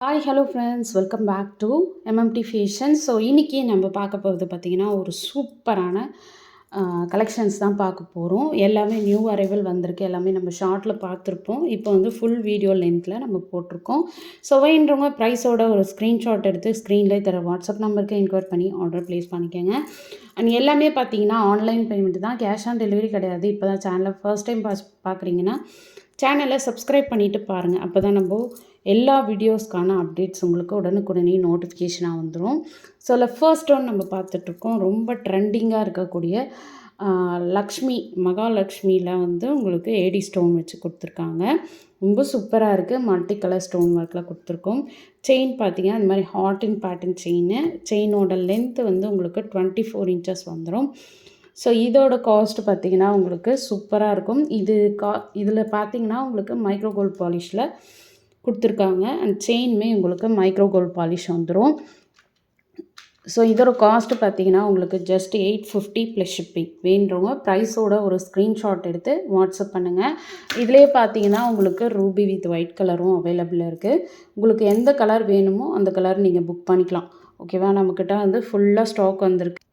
Hi hello friends, welcome back to MMT fashion. So இன்றைக்கி நம்ம பார்க்க போகிறது பார்த்திங்கன்னா ஒரு சூப்பரான கலெக்ஷன்ஸ் தான் பார்க்க போகிறோம். எல்லாமே நியூ அரைவல் வந்திருக்கு. எல்லாமே நம்ம ஷார்ட்டில் பார்த்துருப்போம். இப்போ வந்து ஃபுல் வீடியோ லென்த்தில் நம்ம போட்டிருக்கோம். ஸோ வேண்டவங்க ப்ரைஸோட ஒரு ஸ்க்ரீன்ஷாட் எடுத்து ஸ்க்ரீன்லேயே தர வாட்ஸ்அப் நம்பருக்கு என்கொயர் பண்ணி ஆர்டர் ப்ளேஸ் பண்ணிக்கோங்க. அண்ட் எல்லாமே பார்த்தீங்கன்னா ஆன்லைன் பேமெண்ட் தான், கேஷ் ஆன் டெலிவரி கிடையாது. இப்போ தான் சேனலை ஃபர்ஸ்ட் டைம் பார்க்குறீங்கன்னா சேனலை சப்ஸ்கிரைப் பண்ணிவிட்டு பாருங்கள். அப்போ தான் நம்ம எல்லா வீடியோஸ்க்கான அப்டேட்ஸ் உங்களுக்கு உடனுக்குடனே நோட்டிஃபிகேஷனாக வந்துடும். ஸோ அதில் ஃபர்ஸ்ட் ஒன் நம்ம பார்த்துட்ருக்கோம். ரொம்ப ட்ரெண்டிங்காக இருக்கக்கூடிய லக்ஷ்மி மகாலட்சுமியில் வந்து உங்களுக்கு ஏடி ஸ்டோன் வச்சு கொடுத்துருக்காங்க. ரொம்ப சூப்பராக இருக்குது. மல்டி கலர் ஸ்டோன் ஒர்க்கில் கொடுத்துருக்கோம். செயின் பார்த்தீங்கன்னா இந்த மாதிரி ஹார்ட் அண்ட் பேட்டர்ன் செயினோட லென்த்து வந்து உங்களுக்கு 24 இன்ச்சஸ் வந்துடும். ஸோ இதோட காஸ்ட் பார்த்திங்கன்னா உங்களுக்கு சூப்பராக இருக்கும். இதில் பார்த்திங்கன்னா உங்களுக்கு மைக்ரோ கோல்ட் பாலிஷில் கொடுத்துருக்காங்க. அண்ட் செயினுமே உங்களுக்கு மைக்ரோ கோல்ட் பாலிஷ் வந்துடும். ஸோ இதோட காஸ்ட்டு பார்த்திங்கன்னா உங்களுக்கு ஜஸ்ட் 850 ப்ளஸ் ஷிப்பிங். வேண்டுறவங்க ப்ரைஸோட ஒரு ஸ்க்ரீன்ஷாட் எடுத்து வாட்ஸ்அப் பண்ணுங்கள். இதிலே பார்த்தீங்கன்னா உங்களுக்கு ரூபி வித் ஒயிட் கலரும் அவைலபிளாக இருக்குது. உங்களுக்கு எந்த கலர் வேணுமோ அந்த கலர் நீங்கள் புக் பண்ணிக்கலாம். ஓகேவா? நம்மக்கிட்ட வந்து ஃபுல்லாக ஸ்டாக் வந்திருக்கு.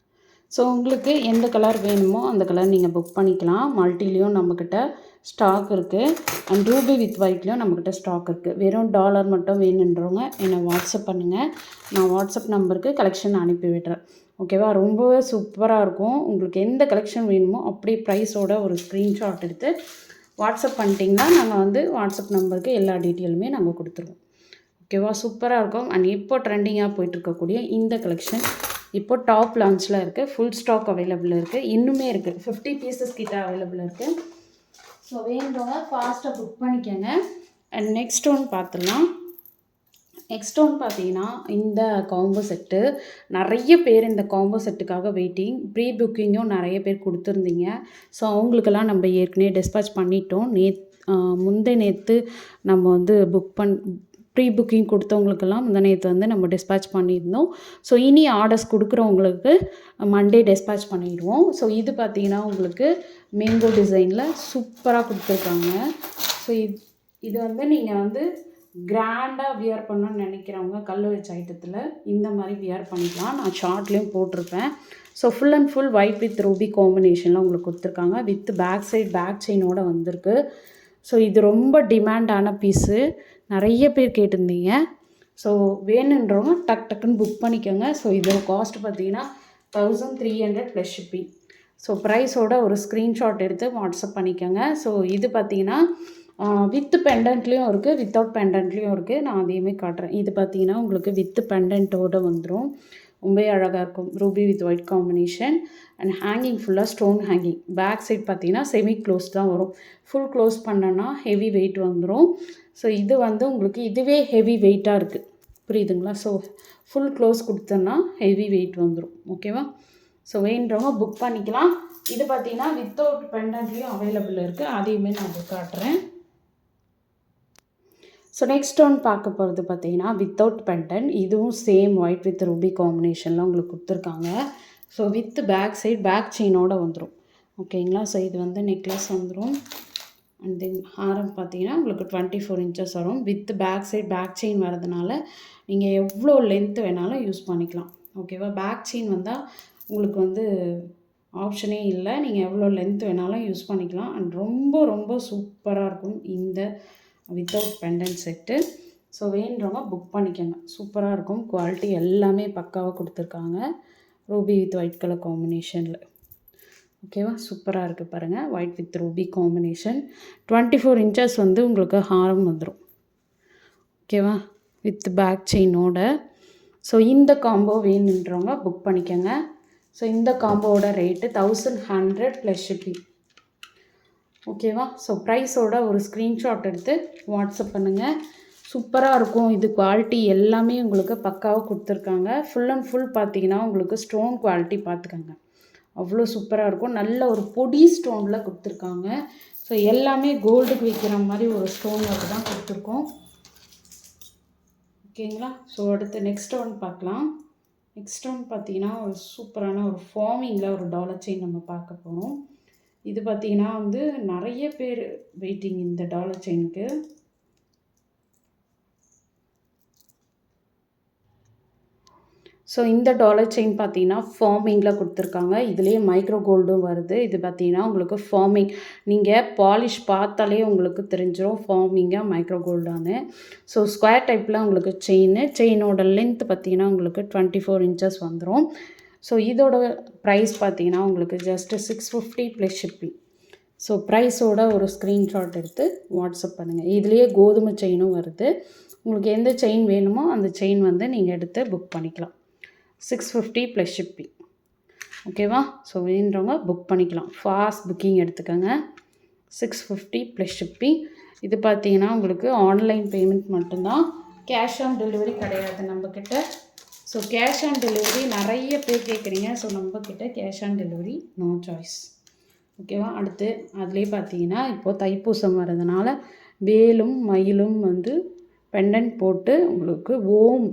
ஸோ உங்களுக்கு எந்த கலர் வேணுமோ அந்த கலர் நீங்கள் புக் பண்ணிக்கலாம். மல்டிலையும் நம்மக்கிட்ட ஸ்டாக் இருக்குது. அண்ட் ரூபி வித் ஒயிட்லேயும் நம்மக்கிட்ட ஸ்டாக் இருக்குது. வெறும் டாலர் மட்டும் வேணுன்றவங்க என்னை வாட்ஸ்அப் பண்ணுங்கள். நான் வாட்ஸ்அப் நம்பருக்கு கலெக்ஷன் அனுப்பி விடுறேன். ஓகேவா? ரொம்பவே சூப்பராக இருக்கும். உங்களுக்கு எந்த கலெக்ஷன் வேணுமோ அப்படியே ப்ரைஸோட ஒரு ஸ்க்ரீன்ஷாட் எடுத்து வாட்ஸ்அப் பண்ணிட்டீங்கன்னா நாங்கள் வந்து வாட்ஸ்அப் நம்பருக்கு எல்லா டீட்டெயிலுமே நாங்கள் கொடுத்துருவோம். ஓகேவா? சூப்பராக இருக்கும். அண்ட் இப்போ ட்ரெண்டிங்காக போயிட்டுருக்கக்கூடிய இந்த கலெக்ஷன் இப்போ டாப் லான்ச்சில் இருக்குது. ஃபுல் ஸ்டாக் அவைலபிள் இருக்குது. இன்னுமே இருக்குது. 50 பீசஸ் கிட்ட அவைலபிள் இருக்குது. ஸோ வேணுறவங்க ஃபாஸ்ட்டாக புக் பண்ணிக்கோங்க. அண்ட் நெக்ஸ்ட் ஒன் பார்த்துடலாம். நெக்ஸ்ட் ஒன் பார்த்தீங்கன்னா இந்த காம்போ செட்டு. நிறைய பேர் இந்த காம்போ செட்டுக்காக வெயிட்டிங். ப்ரீ புக்கிங்கும் நிறைய பேர் கொடுத்துருந்தீங்க. ஸோ அவங்களுக்கெல்லாம் நம்ம ஏற்கனவே டிஸ்பேச் பண்ணிட்டோம். முந்தைய நேற்று நம்ம வந்து ப்ரீ புக்கிங் கொடுத்தவங்களுக்கெல்லாம் நேற்று வந்து நம்ம டிஸ்பேச் பண்ணியிருந்தோம். ஸோ இனி ஆர்டர்ஸ் கொடுக்குறவங்களுக்கு மண்டே டிஸ்பேச் பண்ணிடுவோம். ஸோ இது பார்த்திங்கன்னா உங்களுக்கு மேங்கோ டிசைனில் சூப்பராக கொடுத்துருக்காங்க. ஸோ இது வந்து நீங்கள் வந்து கிராண்டாக வியர் பண்ணணும்னு நினைக்கிறவங்க கல் வச்ச ஐட்டத்தில் இந்த மாதிரி வியர் பண்ணிக்கலாம். நான் ஷார்ட்லேயும் போட்டிருப்பேன். So full and full white with ruby காம்பினேஷனில் உங்களுக்கு கொடுத்துருக்காங்க. வித் பேக் சைட் பேக் செயினோடு வந்திருக்கு. ஸோ இது ரொம்ப டிமாண்டான பீஸு. நிறைய பேர் கேட்டிருந்தீங்க. ஸோ வேணுன்றவங்க டக்குன்னு புக் பண்ணிக்கோங்க. ஸோ இதோட காஸ்ட் பார்த்தீங்கன்னா 1300 ப்ளஸ் ஷிப்பிங். ஸோ ப்ரைஸோட ஒரு ஸ்க்ரீன்ஷாட் எடுத்து வாட்ஸ்அப் பண்ணிக்கோங்க. ஸோ இது பார்த்தீங்கன்னா வித் பெண்டன்ட்லேயும் இருக்குது, வித்தவுட் பெண்டன்ட்லேயும் இருக்குது. நான் அதையுமே காட்டுறேன். இது பார்த்தீங்கன்னா உங்களுக்கு வித் பெண்டன்ட்டோடு வந்துடும். ரொம்ப அழகாக இருக்கும். Ruby with white combination. And hanging ஃபுல்லாக ஸ்டோன் ஹேங்கிங். பேக் சைட் பார்த்தீங்கன்னா செமி க்ளோஸ் தான் வரும். ஃபுல் க்ளோஸ் பண்ணோன்னா ஹெவி வெயிட் வந்துடும். ஸோ இது வந்து உங்களுக்கு இதுவே ஹெவி வெயிட்டாக இருக்குது. புரியுதுங்களா? ஸோ ஃபுல் க்ளோஸ் கொடுத்தோன்னா ஹெவி வெயிட் வந்துடும். ஓகேவா? ஸோ வேணுறவங்க புக் பண்ணிக்கலாம். இது பார்த்தீங்கன்னா வித்தவுட் பெண்டன்ட்லேயும் அவைலபிள் இருக்குது. அதையுமே நான் புக் காட்டுறேன். ஸோ நெக்ஸ்ட் ஒன் பார்க்க போகிறது பார்த்தீங்கன்னா வித்தவுட் பெண்டன்ட். இதுவும் சேம் ஒயிட் வித் ரூபி காம்பினேஷனில் உங்களுக்கு கொடுத்துருக்காங்க. So with back side back செயினோடு வந்துடும். ஓகேங்களா? ஸோ இது வந்து நெக்லஸ் வந்துடும். அண்ட் தென் ஹாரம் பார்த்தீங்கன்னா உங்களுக்கு 24 இன்ச்சஸ் வரும். With back side back chain வரதுனால நீங்கள் எவ்வளோ லென்த்து வேணாலும் யூஸ் பண்ணிக்கலாம். ஓகேவா? பேக் செயின் வந்தால் உங்களுக்கு வந்து ஆப்ஷனே இல்லை. நீங்கள் எவ்வளோ லென்த் வேணாலும் யூஸ் பண்ணிக்கலாம். அண்ட் ரொம்ப ரொம்ப சூப்பராக இருக்கும் இந்த வித்தவுட் பெண்டன்ட் செட்டு. ஸோ வேணுறவங்க புக் பண்ணிக்கோங்க. சூப்பராக இருக்கும். குவாலிட்டி எல்லாமே பக்காவாக கொடுத்துருக்காங்க. ரூபி வித் ஒயிட் கலர் காம்பினேஷனில். ஓகேவா? சூப்பராக இருக்குது பாருங்கள். White with ruby combination. 24 inches வந்து உங்களுக்கு ஹாரம் வந்துடும். ஓகேவா? வித் பேக் செயினோட. ஸோ இந்த காம்போ வேணுன்றவங்க புக் பண்ணிக்கோங்க. ஸோ இந்த காம்போவோட ரேட்டு 1100 ப்ளஸ் ஷிப்பிங். ஓகேவா? ஸோ ப்ரைஸோட ஒரு ஸ்க்ரீன்ஷாட் எடுத்து வாட்ஸ்அப் பண்ணுங்கள். சூப்பராக இருக்கும். இது குவாலிட்டி எல்லாமே உங்களுக்கு பக்காவாக கொடுத்துருக்காங்க. ஃபுல் அண்ட் ஃபுல் பார்த்தீங்கன்னா உங்களுக்கு ஸ்டோன் குவாலிட்டி பார்த்துக்கோங்க. அவ்வளோ சூப்பராக இருக்கும். நல்ல ஒரு பொடி ஸ்டோனில் கொடுத்துருக்காங்க. ஸோ எல்லாமே கோல்டுக்கு வைக்கிற மாதிரி ஒரு ஸ்டோன் ஒர்க் தான் கொடுத்துருக்கோம். ஓகேங்களா? ஸோ அடுத்து நெக்ஸ்ட் ஒன் பார்க்கலாம். நெக்ஸ்ட் ஒன் பார்த்தீங்கன்னா ஒரு சூப்பரான ஒரு ஃபார்மிங்கில் ஒரு டாலர் செயின் நம்ம பார்க்க போகிறோம். இது பார்த்திங்கன்னா வந்து நிறைய பேர் வெயிட்டிங் இந்த டாலர் செயினுக்கு. ஸோ இந்த டாலர் செயின் பார்த்தீங்கன்னா ஃபார்மிங்கில் கொடுத்துருக்காங்க. இதுலேயே மைக்ரோ கோல்டும் வருது. இது பார்த்தீங்கன்னா உங்களுக்கு ஃபார்மிங், நீங்கள் பாலிஷ் பார்த்தாலே உங்களுக்கு தெரிஞ்சிடும் ஃபார்மிங்காக மைக்ரோ கோல்டானு. ஸோ ஸ்கொயர் டைப்பில் உங்களுக்கு செயினோட லென்த் பார்த்தீங்கன்னா உங்களுக்கு 24 இன்ச்சஸ் வந்துடும். ஸோ இதோட ப்ரைஸ் பார்த்தீங்கன்னா உங்களுக்கு ஜஸ்ட்டு 650 ப்ளஸ் ஷிப்பிங். ஸோ ப்ரைஸோட ஒரு ஸ்க்ரீன்ஷாட் எடுத்து வாட்ஸ்அப் பண்ணுங்கள். இதுலேயே கோதுமை செயினும் வருது. உங்களுக்கு எந்த செயின் வேணுமோ அந்த செயின் வந்து நீங்கள் எடுத்து புக் பண்ணிக்கலாம். 650 ப்ளஸ் ஷிப்பிங். ஓகேவா? ஸோ வேணுன்றவங்க புக் பண்ணிக்கலாம். ஃபாஸ்ட் புக்கிங் எடுத்துக்கோங்க. 650 ப்ளஸ் ஷிப்பிங். இது பார்த்தீங்கன்னா உங்களுக்கு ஆன்லைன் பேமெண்ட் மட்டும்தான், கேஷ் ஆன் டெலிவரி கிடையாது நம்மக்கிட்ட. ஸோ கேஷ் ஆன் டெலிவரி நிறைய பேர் கேட்குறீங்க. ஸோ நம்மக்கிட்ட cash on delivery no choice. ஓகேவா? அடுத்து அதிலே பார்த்தீங்கன்னா இப்போது தைப்பூசம் வர்றதுனால வேலும் மயிலும் வந்து பெண்டன்ட் போட்டு உங்களுக்கு ஓம்,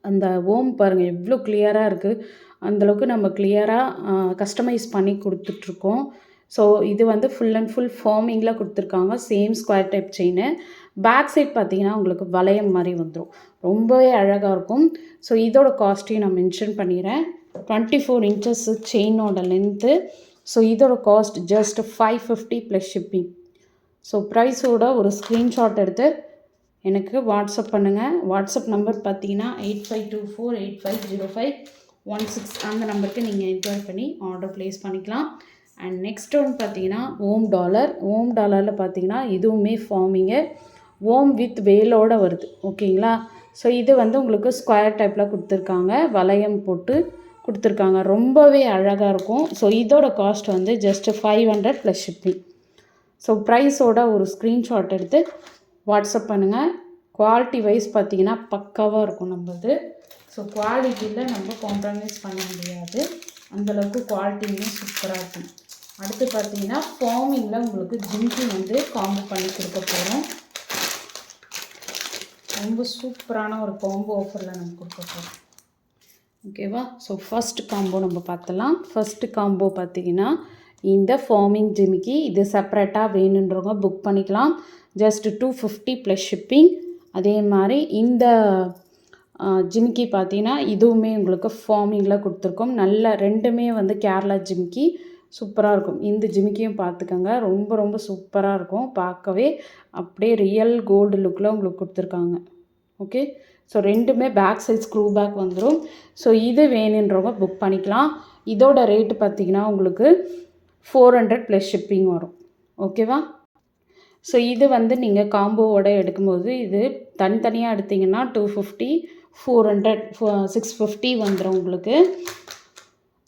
அந்த ஓம் பாருங்கள் எவ்வளோ கிளியராக இருக்குது. அந்தளவுக்கு நம்ம கிளியராக கஸ்டமைஸ் பண்ணி கொடுத்துட்ருக்கோம். ஸோ இது வந்து ஃபுல் அண்ட் ஃபுல் ஃபார்மிங்கில் கொடுத்துருக்காங்க. Same square type chain. Back side பார்த்தீங்கன்னா உங்களுக்கு வளையம் மாதிரி வந்துடும். ரொம்பவே அழகாக இருக்கும். ஸோ இதோட காஸ்ட்டையும் நான் மென்ஷன் பண்ணிடுறேன். 24 இன்ச்சஸ் செயினோட லென்த்து. ஸோ இதோட cost just 550 plus shipping. So ப்ரைஸோட ஒரு ஸ்க்ரீன்ஷாட் எடுத்து எனக்கு வாட்ஸ்அப் பண்ணுங்கள். வாட்ஸ்அப் நம்பர் பார்த்தீங்கன்னா 8524850516. அந்த நம்பருக்கு நீங்கள் என்கொயரி பண்ணி ஆர்டர் ப்ளேஸ் பண்ணிக்கலாம். அண்ட் நெக்ஸ்ட் ஒன் பார்த்தீங்கன்னா ஓம் டாலர். ஓம் டாலரில் பார்த்தீங்கன்னா இதுவுமே ஃபார்மிங்கு, ஓம் வித் வேலோடு வருது. ஓகேங்களா? ஸோ இது வந்து உங்களுக்கு ஸ்கொயர் டைப்பில் கொடுத்துருக்காங்க, வளையம் போட்டு கொடுத்துருக்காங்க. ரொம்பவே அழகாக இருக்கும். ஸோ இதோட காஸ்ட் வந்து ஜஸ்ட்டு 500 ப்ளஸ் ஷிப்பிங். ஸோ ப்ரைஸோட ஒரு ஸ்க்ரீன்ஷாட் எடுத்து வாட்ஸ்அப் பண்ணுங்கள். குவாலிட்டி வைஸ் பார்த்தீங்கன்னா பக்காவாக இருக்கும் நம்மளது. ஸோ குவாலிட்டியில் நம்ம காம்ப்ரமைஸ் பண்ண முடியாது. அந்தளவுக்கு குவாலிட்டியுமே சூப்பராக இருக்கும். அடுத்து பார்த்தீங்கன்னா ஃபார்மிங்கில் உங்களுக்கு ஜிம்கி வந்து காம்போ பண்ணி கொடுக்க போகிறோம். ரொம்ப சூப்பரான ஒரு காம்போ ஆஃபரில் நம்ம கொடுக்க போகிறோம். ஓகேவா? ஸோ ஃபஸ்ட் காம்போ நம்ம பார்த்தலாம். ஃபஸ்ட்டு காம்போ பார்த்தீங்கன்னா இந்த ஃபார்மிங் ஜிமிக்கி. இது செப்பரேட்டாக வேணுன்றவங்க புக் பண்ணிக்கலாம். Just 250 plus shipping. அதே மாதிரி இந்த ஜிமிக்கி பார்த்தீங்கன்னா இதுவுமே உங்களுக்கு ஃபார்மிங்கில் கொடுத்துருக்கோம். நல்ல ரெண்டுமே வந்து கேரளா ஜிமிக்கி சூப்பராக இருக்கும். இந்த ஜிமிக்கியும் பார்த்துக்கோங்க, ரொம்ப ரொம்ப சூப்பராக இருக்கும். பார்க்கவே அப்படியே ரியல் கோல்டு லுக்கில் உங்களுக்கு கொடுத்துருக்காங்க. ஓகே? ஸோ ரெண்டுமே பேக் சைட் ஸ்க்ரூ பேக் வந்துடும். ஸோ இது வேணுன்றவங்க புக் பண்ணிக்கலாம். இதோட ரேட்டு பார்த்திங்கன்னா உங்களுக்கு 400 ப்ளஸ் ஷிப்பிங் வரும். ஓகேவா? ஸோ இது வந்து நீங்கள் காம்போவோட எடுக்கும்போது இது தனித்தனியாக எடுத்திங்கன்னா 250, 400, 650 வந்துடும் உங்களுக்கு.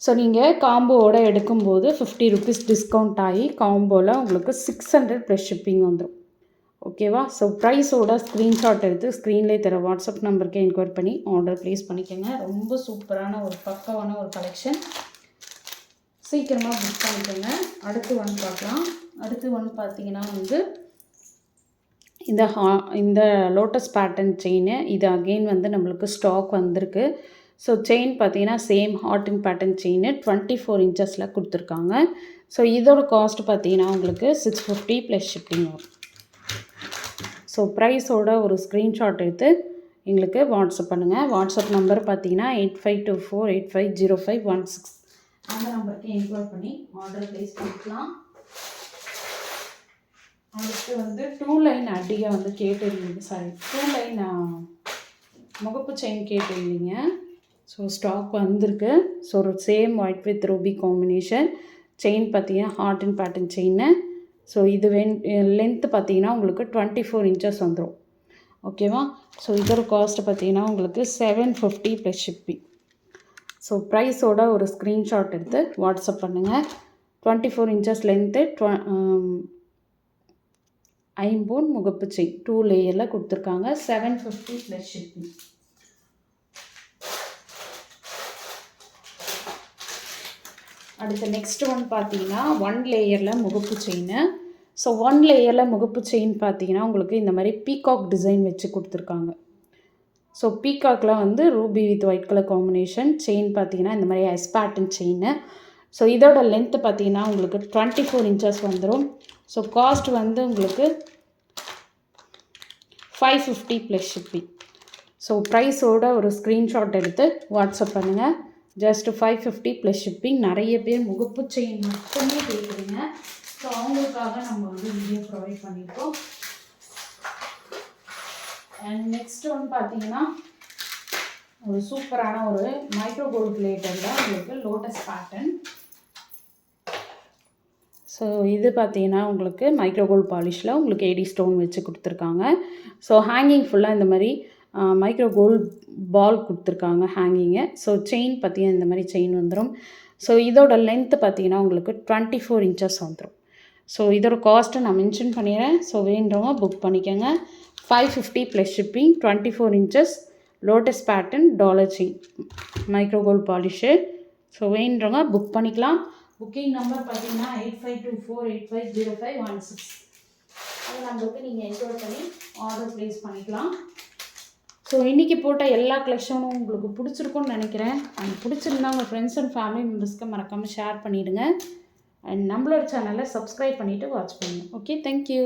ஸோ நீங்கள் காம்போவோட எடுக்கும்போது 50 ருபீஸ் டிஸ்கவுண்ட் ஆகி காம்போவில் உங்களுக்கு 600 ப்ளஸ் ஷிப்பிங் வந்துடும். ஓகேவா? ஸோ ப்ரைஸோட ஸ்க்ரீன்ஷாட் எடுத்து ஸ்க்ரீன்லேயே தர வாட்ஸ்அப் நம்பருக்கு என்கொயரி பண்ணி ஆர்டர் ப்ளேஸ் பண்ணிக்கோங்க. ரொம்ப சூப்பரான ஒரு பக்காவான ஒரு கலெக்ஷன். சீக்கிரமாக புக் பண்ணிக்கோங்க. அடுத்து ஒன்று பார்க்கலாம். அடுத்து ஒன்று பார்த்தீங்கன்னா வந்து இந்த லோட்டஸ் பேட்டர்ன் செயின். இது அகெயின் வந்து நம்மளுக்கு ஸ்டாக் வந்திருக்கு. ஸோ செயின் பார்த்தீங்கன்னா same heart and pattern chain 24 இன்ச்சஸில் கொடுத்துருக்காங்க. ஸோ இதோட காஸ்ட் பார்த்தீங்கன்னா உங்களுக்கு 650 ப்ளஸ் ஷிப்பிங் வரும். ஸோ ப்ரைஸோட ஒரு ஸ்க்ரீன்ஷாட் எடுத்து எங்களுக்கு வாட்ஸ்அப் பண்ணுங்கள். வாட்ஸ்அப் நம்பர் பார்த்தீங்கன்னா 8524850516. அந்த நம்பருக்கு என்கொயரி பண்ணி ஆர்டர் ப்ளேஸ் பண்ணிக்கலாம். அடுத்து வந்து 2 லைன் அடியை வந்து கேட்டிருந்தீங்க, சாரி 2 லைன் முகப்பு செயின் கேட்டிருந்தீங்க. ஸோ ஸ்டாக் வந்திருக்கு. ஸோ ஒரு same white with ruby combination chain பார்த்தீங்கன்னா heart and pattern chain. So இது லென்த்து பார்த்தீங்கன்னா உங்களுக்கு 24 இன்ச்சஸ் வந்துடும். ஓகேவா? ஸோ இதோட காஸ்ட்டு பார்த்தீங்கன்னா உங்களுக்கு 750 ப்ளஸ் ஷிப்பிங். ஸோ ப்ரைஸோட ஒரு ஸ்க்ரீன்ஷாட் எடுத்து வாட்ஸ்அப் பண்ணுங்கள். 24 இன்ச்சஸ் லென்த்து, ஐம்பொன் முகப்பு செயின் 2 லேயரில் கொடுத்துருக்காங்க. 750 ப்ளஸ் ஷிப்பிங். அடுத்து நெக்ஸ்ட் ஒன் பார்த்தீங்கன்னா 1 லேயரில் முகப்பு செயின். ஸோ 1 லேயரில் முகப்பு செயின் பார்த்தீங்கன்னா உங்களுக்கு இந்த மாதிரி பீகாக் டிசைன் வச்சு கொடுத்துருக்காங்க. ஸோ பீகாக்கில் வந்து Ruby with white colour combination chain பார்த்தீங்கன்னா இந்த மாதிரி எஸ் பேட்டர்ன் செயின். ஸோ இதோட லென்த்து பார்த்தீங்கன்னா உங்களுக்கு 24 இன்ச்சஸ் வந்துடும். ஸோ காஸ்ட் வந்து உங்களுக்கு 550 ப்ளஸ் ஷிப்பிங். ஸோ ப்ரைஸோட ஒரு ஸ்க்ரீன்ஷாட் எடுத்து வாட்ஸ்அப் பண்ணுங்கள். Just 550 plus shipping. நிறைய பேர் முகப்பு செயின் மட்டுமே கேட்குறீங்க. ஸோ அவங்களுக்காக நம்ம வந்து வீடியோ ப்ரொவைட் பண்ணியிருக்கோம். அண்ட் நெக்ஸ்ட் ஒன்று பார்த்தீங்கன்னா ஒரு சூப்பரான ஒரு மைக்ரோ கோல்ட் ரிலேட்டடில் உங்களுக்கு லோட்டஸ் பேட்டர்ன். ஸோ இது பார்த்தீங்கன்னா உங்களுக்கு மைக்ரோ கோல்ட் பாலிஷில் உங்களுக்கு 80 ஸ்டோன் வச்சு கொடுத்துருக்காங்க. ஸோ ஹேங்கிங் ஃபுல்லாக இந்த மாதிரி மைக்ரோ கோல்ட் பால் கொடுத்துருக்காங்க ஹேங்கிங்கு. ஸோ செயின் பார்த்தீங்கன்னா இந்த மாதிரி செயின் வந்துடும். ஸோ இதோட லென்த்து பார்த்தீங்கன்னா உங்களுக்கு 24 இன்ச்சஸ் வந்துடும். ஸோ இதோட காஸ்ட்டை நான் மென்ஷன் பண்ணிடுறேன். ஸோ வேண்டவங்க புக் பண்ணிக்கோங்க. 550 plus shipping. 24 inches lotus pattern dollar chain micro gold polish. So வேண்டவங்க புக் பண்ணிக்கலாம். புக்கிங் நம்பர் பார்த்தீங்கன்னா 8524850516. அந்த நம்பருக்கு நீங்கள் என்ரோல் பண்ணி ஆர்டர் ப்ளேஸ் பண்ணிக்கலாம். ஸோ இன்றைக்கி போட்ட எல்லா கலெக்ஷனும் உங்களுக்கு பிடிச்சிருக்குன்னு நினைக்கிறேன். அண்ட் பிடிச்சிருந்தா உங்கள் ஃப்ரெண்ட்ஸ் அண்ட் ஃபேமிலி மெம்பர்ஸ்க்கு மறக்காமல் ஷேர் பண்ணிவிடுங்க. அண்ட் நம்மளோட சேனலை சப்ஸ்கிரைப் பண்ணிவிட்டு வாட்ச் பண்ணுங்கள். Okay, thank you.